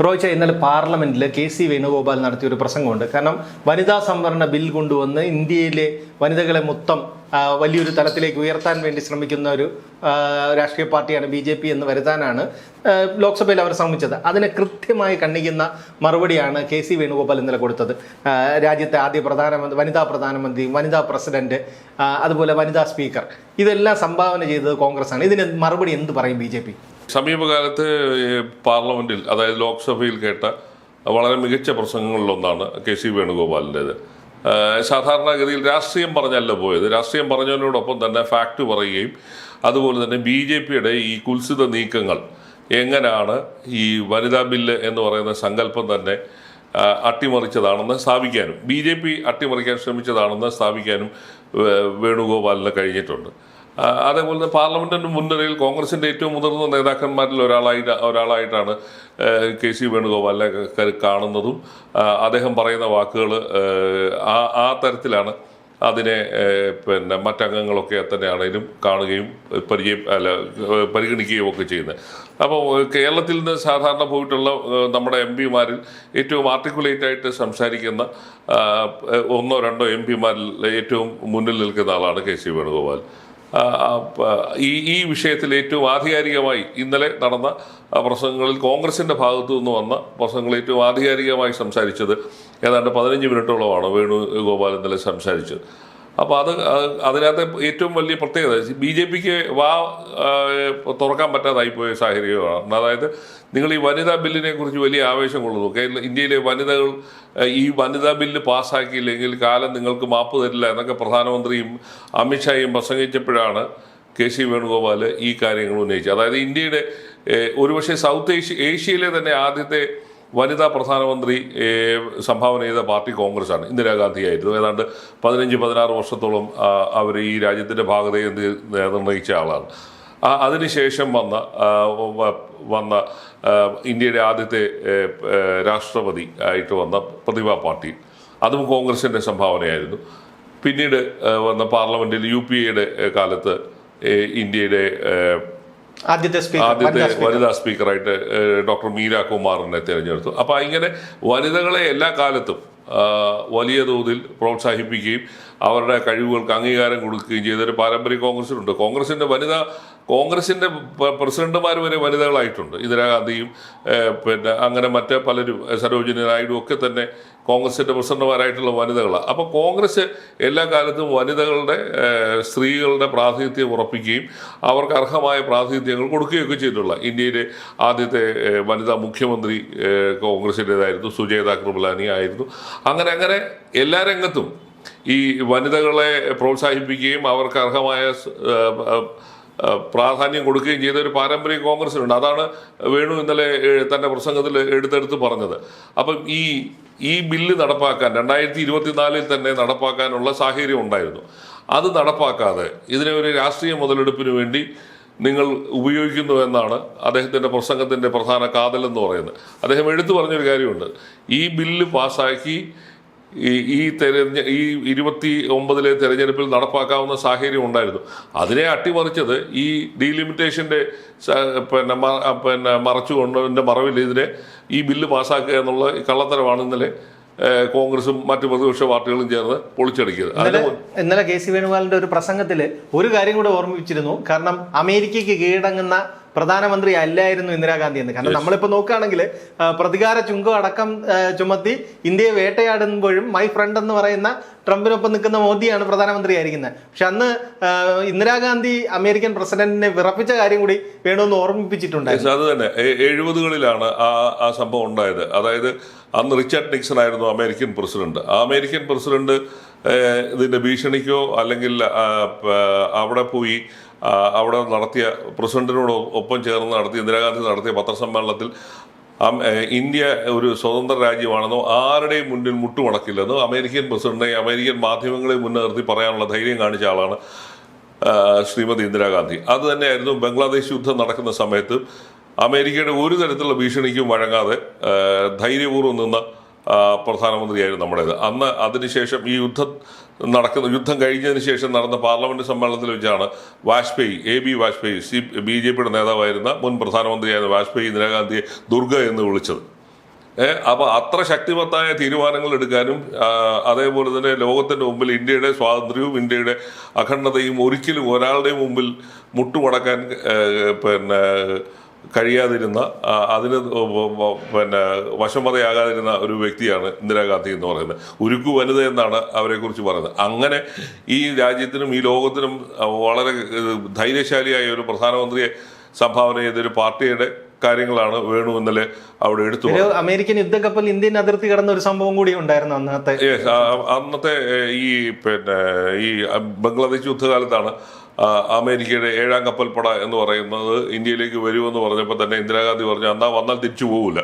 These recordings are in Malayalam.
റോയ്ച്ച ഇന്നലെ പാർലമെന്റിൽ കെ.സി. വേണുഗോപാൽ നടത്തിയൊരു പ്രസംഗമുണ്ട്. കാരണം വനിതാ സംവരണ ബിൽ കൊണ്ടുവന്ന് ഇന്ത്യയിലെ വനിതകളെ മൊത്തം വലിയൊരു തലത്തിലേക്ക് ഉയർത്താൻ വേണ്ടി ശ്രമിക്കുന്ന ഒരു രാഷ്ട്രീയ പാർട്ടിയാണ് BJP എന്ന് വരുത്താനാണ് ലോക്സഭയിൽ അവർ ശ്രമിച്ചത്. അതിനെ കൃത്യമായി കണ്ണിക്കുന്ന മറുപടിയാണ് കെ.സി. വേണുഗോപാൽ ഇന്നലെ കൊടുത്തത്. രാജ്യത്തെ ആദ്യ വനിതാ പ്രധാനമന്ത്രി, വനിതാ പ്രസിഡന്റ്, അതുപോലെ വനിതാ സ്പീക്കർ, ഇതെല്ലാം സംഭാവന ചെയ്തത് കോൺഗ്രസ് ആണ്. ഇതിന് മറുപടി എന്ത് പറയും BJP? സമീപകാലത്ത് പാർലമെന്റിൽ, അതായത് ലോക്സഭയിൽ കേട്ട വളരെ മികച്ച പ്രസംഗങ്ങളിലൊന്നാണ് കെ.സി. വേണുഗോപാലിൻ്റെത്. സാധാരണഗതിയിൽ രാഷ്ട്രീയം പറഞ്ഞല്ല പോയത്. രാഷ്ട്രീയം പറഞ്ഞതിനോടൊപ്പം തന്നെ ഫാക്ട് പറയുകയും അതുപോലെ തന്നെ BJPയുടെ ഈ കുൽസിത നീക്കങ്ങൾ എങ്ങനെയാണ് ഈ വനിതാ ബില്ല് എന്ന് പറയുന്ന സങ്കല്പം തന്നെ അട്ടിമറിച്ചതാണെന്ന് സ്ഥാപിക്കാനും, BJP അട്ടിമറിക്കാൻ ശ്രമിച്ചതാണെന്ന് സ്ഥാപിക്കാനും വേണുഗോപാലിന് കഴിഞ്ഞിട്ടുണ്ട്. അതേപോലെ തന്നെ പാർലമെന്റിന്റെ മുൻനിരയിൽ കോൺഗ്രസിന്റെ ഏറ്റവും മുതിർന്ന നേതാക്കന്മാരിൽ ഒരാളായിട്ടാണ് കെ.സി. വേണുഗോപാലിനെ കാണുന്നതും. അദ്ദേഹം പറയുന്ന വാക്കുകൾ ആ തരത്തിലാണ്. അതിനെ മറ്റംഗങ്ങളൊക്കെ തന്നെയാണെങ്കിലും കാണുകയും പരിഗണിക്കുകയും ഒക്കെ ചെയ്യുന്നത്. അപ്പോൾ കേരളത്തിൽ നിന്ന് സാധാരണ പോയിട്ടുള്ള നമ്മുടെ MP-മാരിൽ ഏറ്റവും ആർട്ടിക്കുലേറ്റ് ആയിട്ട് സംസാരിക്കുന്ന ഒന്നോ രണ്ടോ MP-മാരിൽ ഏറ്റവും മുന്നിൽ നിൽക്കുന്ന ആളാണ് കെ.സി. വേണുഗോപാൽ. ഈ വിഷയത്തിൽ ഏറ്റവും ആധികാരികമായി ഇന്നലെ നടന്ന പ്രസംഗങ്ങളിൽ കോൺഗ്രസിൻ്റെ ഭാഗത്തു നിന്ന് വന്ന പ്രസംഗങ്ങൾ ഏറ്റവും ആധികാരികമായി സംസാരിച്ചത് ഏതാണ്ട് 15 മിനിറ്റോളമാണ് വേണുഗോപാൽ ഇന്നലെ സംസാരിച്ചത്. അപ്പോൾ അതിനകത്ത് ഏറ്റവും വലിയ പ്രത്യേകത BJPക്ക് തുറക്കാൻ പറ്റാതായിപ്പോയ സാഹചര്യമാണ്. അതായത് നിങ്ങൾ ഈ വനിതാ ബില്ലിനെ കുറിച്ച് വലിയ ആവേശം കൊള്ളുന്നു. ഇന്ത്യയിലെ വനിതകൾ ഈ വനിതാ ബില്ല് പാസ്സാക്കിയില്ലെങ്കിൽ കാലം നിങ്ങൾക്ക് മാപ്പ് തരില്ല എന്നൊക്കെ പ്രധാനമന്ത്രിയും അമിത്ഷായും പ്രസംഗിച്ചപ്പോഴാണ് കെ.സി. വേണുഗോപാൽ ഈ കാര്യങ്ങൾ ഉന്നയിച്ചത്. അതായത് ഇന്ത്യയുടെ ഒരുപക്ഷെ സൗത്ത് ഏഷ്യയിലെ തന്നെ ആദ്യത്തെ വനിതാ പ്രധാനമന്ത്രി സംഭാവന ചെയ്ത പാർട്ടി കോൺഗ്രസ് ആണ്. ഇന്ദിരാഗാന്ധിയായിരുന്നു. ഏതാണ്ട് 15-16 വർഷത്തോളം അവർ ഈ രാജ്യത്തിൻ്റെ ഭാഗതയെ നിർണ്ണയിച്ച ആളാണ്. അതിനുശേഷം വന്ന ഇന്ത്യയുടെ ആദ്യത്തെ രാഷ്ട്രപതി ആയിട്ട് വന്ന പ്രതിഭ പാട്ടീൽ, അതും കോൺഗ്രസിൻ്റെ സംഭാവനയായിരുന്നു. പിന്നീട് വന്ന പാർലമെന്റിൽ UPA-യുടെ കാലത്ത് ഇന്ത്യയുടെ ആദ്യത്തെ വനിതാ സ്പീക്കറായിട്ട് ഡോക്ടർ മീര കുമാറിനെ തിരഞ്ഞെടുത്തു. അപ്പോൾ ഇങ്ങനെ വനിതകളെ എല്ലാ കാലത്തും വലിയ തോതിൽ പ്രോത്സാഹിപ്പിക്കുകയും അവരുടെ കഴിവുകൾക്ക് അംഗീകാരം കൊടുക്കുകയും ചെയ്തൊരു പാരമ്പര്യം കോൺഗ്രസിനുണ്ട്. കോൺഗ്രസിൻ്റെ പ്രസിഡന്റുമാർ വരെ വനിതകളായിട്ടുണ്ട്. ഇന്ദിരാഗാന്ധിയും അങ്ങനെ മറ്റ് പലരും, സരോജിനി നായിഡു ഒക്കെ തന്നെ കോൺഗ്രസിൻ്റെ പ്രസിഡന്റുമാരായിട്ടുള്ള വനിതകളാണ്. അപ്പോൾ കോൺഗ്രസ് എല്ലാ കാലത്തും വനിതകളുടെ, സ്ത്രീകളുടെ പ്രാതിനിധ്യം ഉറപ്പിക്കുകയും അവർക്ക് അർഹമായ പ്രാതിനിധ്യങ്ങൾ കൊടുക്കുകയൊക്കെ ചെയ്തിട്ടുള്ള ഇന്ത്യയിലെ ആദ്യത്തെ വനിതാ മുഖ്യമന്ത്രി കോൺഗ്രസിൻ്റെതായിരുന്നു. സുജേത കൃപലാനി ആയിരുന്നു. അങ്ങനെ എല്ലാ രംഗത്തും ഈ വനിതകളെ പ്രോത്സാഹിപ്പിക്കുകയും അവർക്ക് അർഹമായ പ്രാധാന്യം കൊടുക്കുകയും ചെയ്ത ഒരു പാരമ്പര്യം കോൺഗ്രസിനുണ്ട്. അതാണ് വേണു ഇന്നലെ തൻ്റെ പ്രസംഗത്തിൽ എടുത്തെടുത്ത് പറഞ്ഞത്. അപ്പം ഈ ബില്ല് നടപ്പാക്കാൻ 2024 തന്നെ നടപ്പാക്കാനുള്ള സാഹചര്യം ഉണ്ടായിരുന്നു. അത് നടപ്പാക്കാതെ ഇതിനെ ഒരു രാഷ്ട്രീയ മുതലെടുപ്പിന് വേണ്ടി നിങ്ങൾ ഉപയോഗിക്കുന്നു എന്നാണ് അദ്ദേഹത്തിൻ്റെ പ്രസംഗത്തിൻ്റെ പ്രധാന കാതലെന്ന് പറയുന്നത്. അദ്ദേഹം എടുത്തു പറഞ്ഞൊരു കാര്യമുണ്ട്. ഈ ബില്ല് പാസ്സാക്കി ഈ 29 തെരഞ്ഞെടുപ്പിൽ നടപ്പാക്കാവുന്ന സാഹചര്യം ഉണ്ടായിരുന്നു. അതിനെ അട്ടിമറിച്ചത് ഈ ഡീലിമിറ്റേഷൻ്റെ മറച്ചുകൊണ്ടതിൻ്റെ മറവിൽ ഇതിനെ ഈ ബില്ല് പാസ്സാക്കുക എന്നുള്ള കള്ളത്തരമാണ് ഇന്നലെ കോൺഗ്രസും മറ്റു പ്രതിപക്ഷ പാർട്ടികളും ചേർന്ന് പൊളിച്ചടിക്കിയത്. ഇന്നലെ കെ.സി. വേണുഗോപാലിന്റെ ഒരു പ്രസംഗത്തിൽ ഒരു കാര്യം കൂടെ ഓർമ്മിപ്പിച്ചിരുന്നു. കാരണം അമേരിക്കയ്ക്ക് കീഴടങ്ങുന്ന പ്രധാനമന്ത്രി അല്ലായിരുന്നു ഇന്ദിരാഗാന്ധി എന്ന്. കാരണം നമ്മളിപ്പോൾ നോക്കുകയാണെങ്കിൽ പ്രതികാര ചുങ്കം അടക്കം ചുമത്തി ഇന്ത്യയെ വേട്ടയാടുമ്പോഴും മൈ ഫ്രണ്ട് എന്ന് പറയുന്ന ട്രംപിനൊപ്പം നിൽക്കുന്ന മോദിയാണ് പ്രധാനമന്ത്രി ആയിരിക്കുന്നത്. പക്ഷെ അന്ന് ഇന്ദിരാഗാന്ധി അമേരിക്കൻ പ്രസിഡന്റിനെ വിറപ്പിച്ച കാര്യം കൂടി വേണമെന്ന് ഓർമ്മിപ്പിച്ചിട്ടുണ്ടായിരുന്നു. അത് തന്നെ 70-കളിലാണ് ആ സംഭവം ഉണ്ടായത്. അതായത് അന്ന് റിച്ചാർഡ് നിക്സൺ ആയിരുന്നു അമേരിക്കൻ പ്രസിഡന്റ്. ആ അമേരിക്കൻ പ്രസിഡന്റ് ഇതിൻ്റെ ഭീഷണിക്കോ അല്ലെങ്കിൽ അവിടെ പോയി അവിടെ നടത്തിയ പ്രസിഡന്റിനോട് ഒപ്പം ചേർന്ന് ഇന്ദിരാഗാന്ധി നടത്തിയ പത്രസമ്മേളനത്തിൽ ഇന്ത്യ ഒരു സ്വതന്ത്ര രാജ്യമാണെന്നോ ആരുടെയും മുന്നിൽ മുട്ടുമടക്കില്ലെന്നോ അമേരിക്കൻ പ്രസിഡന്റിനെ അമേരിക്കൻ മാധ്യമങ്ങളെ മുൻനിർത്തി പറയാനുള്ള ധൈര്യം കാണിച്ച ആളാണ് ശ്രീമതി ഇന്ദിരാഗാന്ധി. അത് തന്നെയായിരുന്നു ബംഗ്ലാദേശ് യുദ്ധം നടക്കുന്ന സമയത്ത് അമേരിക്കയുടെ ഒരു തരത്തിലുള്ള ഭീഷണിക്കും വഴങ്ങാതെ ധൈര്യപൂർവ്വം നിന്ന പ്രധാനമന്ത്രിയായിരുന്നു നമ്മുടേത്. അന്ന് അതിനുശേഷം ഈ യുദ്ധം കഴിഞ്ഞതിന് ശേഷം നടന്ന പാർലമെന്റ് സമ്മേളനത്തിൽ വെച്ചാണ് AB വാജ്പേയി BJPയുടെ നേതാവായിരുന്ന മുൻ പ്രധാനമന്ത്രിയായിരുന്ന വാജ്പേയി ഇന്ദിരാഗാന്ധിയെ ദുർഗ എന്ന് വിളിച്ചത്. അപ്പോൾ അത്ര ശക്തിമത്തായ തീരുമാനങ്ങൾ എടുക്കാനും അതേപോലെ തന്നെ ലോകത്തിൻ്റെ മുമ്പിൽ ഇന്ത്യയുടെ സ്വാതന്ത്ര്യവും ഇന്ത്യയുടെ അഖണ്ഡതയും ഒരിക്കലും ഒരാളുടെയും മുമ്പിൽ മുട്ടുമടക്കാൻ പിന്നെ കഴിയാതിരുന്ന അതിന് പിന്നെ വശമതയാകാതിരുന്ന ഒരു വ്യക്തിയാണ് ഇന്ദിരാഗാന്ധി എന്ന് പറയുന്നത്. ഉരുക്കു വനിത എന്നാണ് അവരെക്കുറിച്ച് പറയുന്നത്. അങ്ങനെ ഈ രാജ്യത്തിനും ഈ ലോകത്തിനും വളരെ ധൈര്യശാലിയായ ഒരു പ്രധാനമന്ത്രിയെ സംഭാവന ചെയ്തൊരു പാർട്ടിയുടെ കാര്യങ്ങളാണ് വേണു ഇന്നലെ അവിടെ എടുത്തു. അമേരിക്കൻ യുദ്ധക്കപ്പൽ ഇന്ത്യൻ അതിർത്തി കടന്ന ഒരു സംഭവം കൂടി ഉണ്ടായിരുന്നു അന്നത്തെ ഈ പിന്നെ ഈ ബംഗ്ലാദേശ് യുദ്ധകാലത്താണ് അമേരിക്കയുടെ 7ാം കപ്പൽപ്പട എന്ന് പറയുന്നത് ഇന്ത്യയിലേക്ക് വരുമെന്ന് പറഞ്ഞപ്പോൾ തന്നെ ഇന്ദിരാഗാന്ധി പറഞ്ഞു എന്നാ വന്നാൽ തിരിച്ചു പോകില്ല.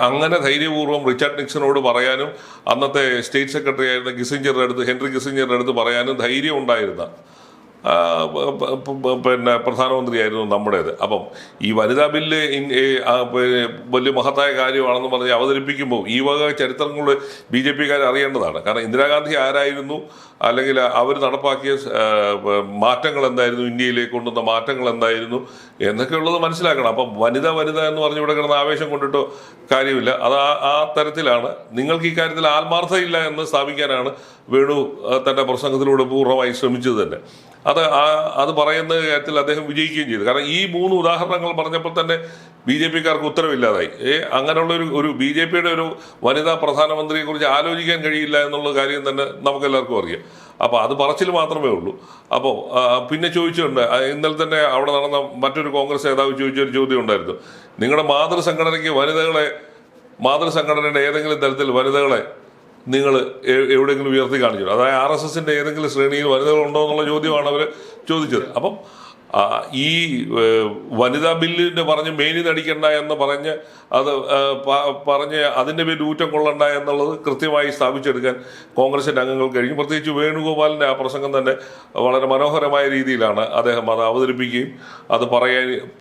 അങ്ങനെ ധൈര്യപൂർവ്വം റിച്ചാർഡ് നിക്സണോട് പറയാനും അന്നത്തെ സ്റ്റേറ്റ് സെക്രട്ടറി ആയിരുന്ന ഹെൻറി കിസിഞ്ചറിന്റെ അടുത്ത് പറയാനും ധൈര്യം ഉണ്ടായിരുന്ന പിന്നെ പ്രധാനമന്ത്രിയായിരുന്നു നമ്മുടേത്. അപ്പം ഈ വനിതാ ബില്ല് വലിയ മഹത്തായ കാര്യമാണെന്ന് പറഞ്ഞ് അവതരിപ്പിക്കുമ്പോൾ ഈ വക ചരിത്രങ്ങൾ BJP-കാർ അറിയേണ്ടതാണ്. കാരണം ഇന്ദിരാഗാന്ധി ആരായിരുന്നു, അല്ലെങ്കിൽ അവർ നടപ്പാക്കിയ മാറ്റങ്ങൾ എന്തായിരുന്നു, ഇന്ത്യയിലേക്ക് കൊണ്ടുവന്ന മാറ്റങ്ങൾ എന്തായിരുന്നു എന്നൊക്കെയുള്ളത് മനസ്സിലാക്കണം. അപ്പം വനിത എന്ന് പറഞ്ഞ് ഇവിടെ കിടന്ന ആവേശം കൊണ്ടിട്ടോ കാര്യമില്ല. അത് ആ തരത്തിലാണ്. നിങ്ങൾക്ക് ഇക്കാര്യത്തിൽ ആത്മാർത്ഥയില്ല എന്ന് സ്ഥാപിക്കാനാണ് വേണു തൻ്റെ പ്രസംഗത്തിലൂടെ പൂർണ്ണമായി ശ്രമിച്ചത് തന്നെ. അത് പറയുന്ന കാര്യത്തിൽ അദ്ദേഹം വിജയിക്കുകയും ചെയ്തു. കാരണം ഈ 3 ഉദാഹരണങ്ങൾ പറഞ്ഞപ്പോൾ തന്നെ BJP-കാർക്ക് ഉത്തരവില്ലാതായി. അങ്ങനെയുള്ള ഒരു BJP-യുടെ ഒരു വനിതാ പ്രധാനമന്ത്രിയെ കുറിച്ച് ആലോചിക്കാൻ കഴിയില്ല എന്നുള്ള കാര്യം തന്നെ നമുക്കെല്ലാവർക്കും അറിയാം. അപ്പോൾ അത് പറച്ചിൽ മാത്രമേ ഉള്ളൂ. അപ്പോൾ പിന്നെ ചോദിച്ചിട്ടുണ്ട്, ഇന്നലെ തന്നെ അവിടെ നടന്ന മറ്റൊരു കോൺഗ്രസ് നേതാവ് ചോദിച്ചൊരു ചോദ്യം ഉണ്ടായിരുന്നു. നിങ്ങളുടെ മാതൃസംഘടനയുടെ ഏതെങ്കിലും തരത്തിൽ വനിതകളെ നിങ്ങൾ എവിടെയെങ്കിലും ഉയർത്തി കാണിച്ചു, അതായത് RSSന്റെ ഏതെങ്കിലും ശ്രേണിയിൽ വനിതകളുണ്ടോ എന്നുള്ള ചോദ്യമാണ് അവർ ചോദിച്ചത്. അപ്പം ഈ വനിതാ ബില്ലിൻ്റെ പറഞ്ഞ് മേനി നടിക്കണ്ട എന്ന് പറഞ്ഞ് അതിൻ്റെ പേര് ഊറ്റം കൊള്ളണ്ട എന്നുള്ളത് കൃത്യമായി സ്ഥാപിച്ചെടുക്കാൻ കോൺഗ്രസിൻ്റെ അംഗങ്ങൾ കഴിഞ്ഞു. പ്രത്യേകിച്ച് വേണുഗോപാലിൻ്റെ ആ പ്രസംഗം തന്നെ വളരെ മനോഹരമായ രീതിയിലാണ് അദ്ദേഹം അത് അവതരിപ്പിക്കുകയും അത്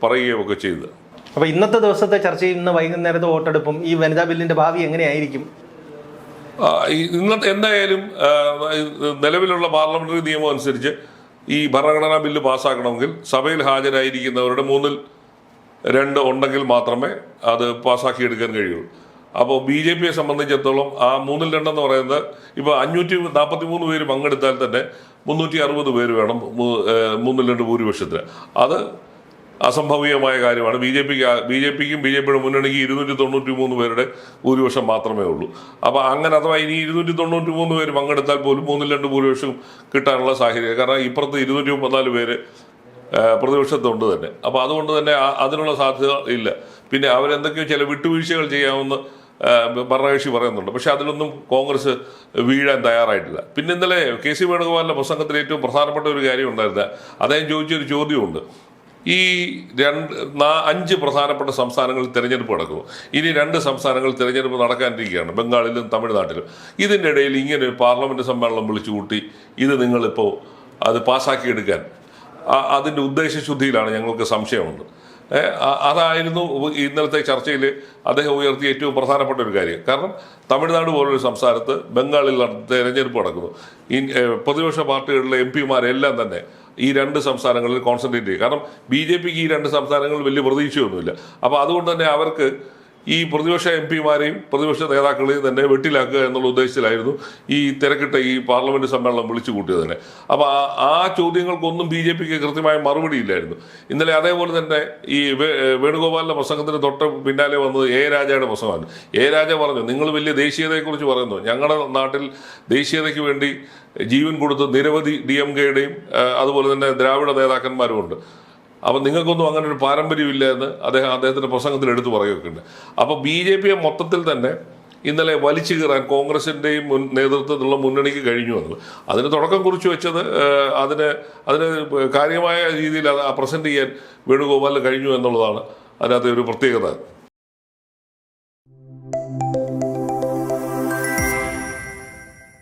പറയുകയും ഒക്കെ ചെയ്തത്. അപ്പോൾ ഇന്നത്തെ ദിവസത്തെ ചർച്ചയിൽ ഇന്ന് വൈകുന്നേരത്തെ വോട്ടെടുപ്പും ഈ വനിതാ ബില്ലിൻ്റെ ഭാവി എങ്ങനെയായിരിക്കും? ഇന്നത്തെ എന്തായാലും നിലവിലുള്ള പാർലമെന്ററി നിയമം അനുസരിച്ച് ഈ ഭരണഘടനാ ബില്ല് പാസ്സാക്കണമെങ്കിൽ സഭയിൽ ഹാജരായിരിക്കുന്നവരുടെ 2/3 ഉണ്ടെങ്കിൽ മാത്രമേ അത് പാസ്സാക്കിയെടുക്കാൻ കഴിയുള്ളൂ. അപ്പോൾ BJP-യെ സംബന്ധിച്ചിടത്തോളം ആ 2/3 എന്ന് പറയുന്നത് ഇപ്പോൾ 543 പേര് പങ്കെടുത്താൽ തന്നെ 360 പേര് വേണം 2/3 ഭൂരിപക്ഷത്തിന്. അത് അസംഭവ്യമായ കാര്യമാണ്. BJPക്കും BJP-യുടെ മുന്നണിക്ക് 293 പേരുടെ ഭൂരിപക്ഷം മാത്രമേ ഉള്ളൂ. അപ്പോൾ അങ്ങനെ അഥവാ ഇനി 293 പേര് പങ്കെടുത്താൽ പോലും 2/3 ഭൂരിപക്ഷം കിട്ടാനുള്ള സാഹചര്യം. കാരണം ഇപ്പുറത്ത് 234 പേര് പ്രതിപക്ഷത്തുണ്ട് തന്നെ. അപ്പോൾ അതുകൊണ്ട് തന്നെ അതിനുള്ള സാധ്യത ഇല്ല. പിന്നെ അവരെന്തൊക്കെയോ ചില വിട്ടുവീഴ്ചകൾ ചെയ്യാമെന്ന് ഭരണകക്ഷി പറയുന്നുണ്ട്. പക്ഷെ അതിലൊന്നും കോൺഗ്രസ് വീഴാൻ തയ്യാറായിട്ടില്ല. പിന്നെ ഇന്നലെ KC വേണുഗോപാലിൻ്റെ പ്രസംഗത്തിൽ ഏറ്റവും പ്രധാനപ്പെട്ട ഒരു കാര്യം ഉണ്ടായിരുന്നത്, അദ്ദേഹം ചോദിച്ചൊരു ചോദ്യമുണ്ട്. ഈ 5 പ്രധാനപ്പെട്ട സംസ്ഥാനങ്ങളിൽ തിരഞ്ഞെടുപ്പ് നടക്കുന്നു. ഇനി 2 സംസ്ഥാനങ്ങളിൽ തിരഞ്ഞെടുപ്പ് നടക്കാനിരിക്കുകയാണ്, ബംഗാളിലും തമിഴ്നാട്ടിലും. ഇതിൻ്റെ ഇടയിൽ ഇങ്ങനെ ഒരു പാർലമെൻറ്റ് സമ്മേളനം വിളിച്ചു കൂട്ടി ഇത് നിങ്ങളിപ്പോൾ അത് പാസ്സാക്കിയെടുക്കാൻ അതിൻ്റെ ഉദ്ദേശശുദ്ധിയിലാണ് ഞങ്ങൾക്ക് സംശയമുണ്ട്. അതായിരുന്നു ഇന്നലത്തെ ചർച്ചയിൽ അദ്ദേഹം ഉയർത്തിയ ഏറ്റവും പ്രധാനപ്പെട്ട ഒരു കാര്യം. കാരണം തമിഴ്നാട് പോലൊരു സംസ്ഥാനത്ത് ബംഗാളിൽ തിരഞ്ഞെടുപ്പ് നടക്കുന്നു. പ്രതിപക്ഷ പാർട്ടികളിലെ MP-മാരെല്ലാം തന്നെ ഈ 2 സംസ്ഥാനങ്ങളിൽ കോൺസെൻട്രേറ്റ് ചെയ്യും. കാരണം BJPക്ക് ഈ 2 സംസ്ഥാനങ്ങളിൽ വലിയ പ്രതീക്ഷയൊന്നുമില്ല. അപ്പോൾ അതുകൊണ്ട് തന്നെ അവർക്ക് ഈ പ്രതിപക്ഷ MP-മാരെയും പ്രതിപക്ഷ നേതാക്കളെയും തന്നെ വെട്ടിലാക്കുക എന്നുള്ള ഉദ്ദേശത്തിലായിരുന്നു ഈ തിരക്കിട്ട ഈ പാർലമെന്റ് സമ്മേളനം വിളിച്ചു കൂട്ടിയത് തന്നെ. അപ്പോൾ ആ ചോദ്യങ്ങൾക്കൊന്നും BJPക്ക് കൃത്യമായ മറുപടി ഇല്ലായിരുന്നു. ഇന്നലെ അതേപോലെ തന്നെ ഈ വേണുഗോപാലിൻ്റെ പ്രസംഗത്തിന് തൊട്ട് പിന്നാലെ വന്നത് രാജയുടെ പ്രസംഗമാണ്. രാജ പറഞ്ഞു, നിങ്ങൾ വലിയ ദേശീയതയെക്കുറിച്ച് പറയുന്നു, ഞങ്ങളുടെ നാട്ടിൽ ദേശീയതയ്ക്ക് വേണ്ടി ജീവൻ കൊടുത്ത നിരവധി DMK-യുടെയും അതുപോലെ തന്നെ ദ്രാവിഡ നേതാക്കന്മാരും ഉണ്ട്. അപ്പം നിങ്ങൾക്കൊന്നും അങ്ങനെ ഒരു പാരമ്പര്യമില്ല എന്ന് അദ്ദേഹത്തിൻ്റെ പ്രസംഗത്തിൽ എടുത്തു പറയുകയൊക്കെ ഉണ്ട്. അപ്പോൾ BJP-യെ മൊത്തത്തിൽ തന്നെ ഇന്നലെ വലിച്ചു കീറാൻ കോൺഗ്രസിൻ്റെയും നേതൃത്വത്തിലുള്ള മുന്നണിക്ക് കഴിഞ്ഞു എന്നുള്ളത്. അതിന് തുടക്കം കുറിച്ച് വെച്ചത് അതിന് കാര്യമായ രീതിയിൽ പ്രസൻറ്റ് ചെയ്യാൻ വേണുഗോപാലിന് കഴിഞ്ഞു എന്നുള്ളതാണ് അതിനകത്തെ ഒരു പ്രത്യേകത.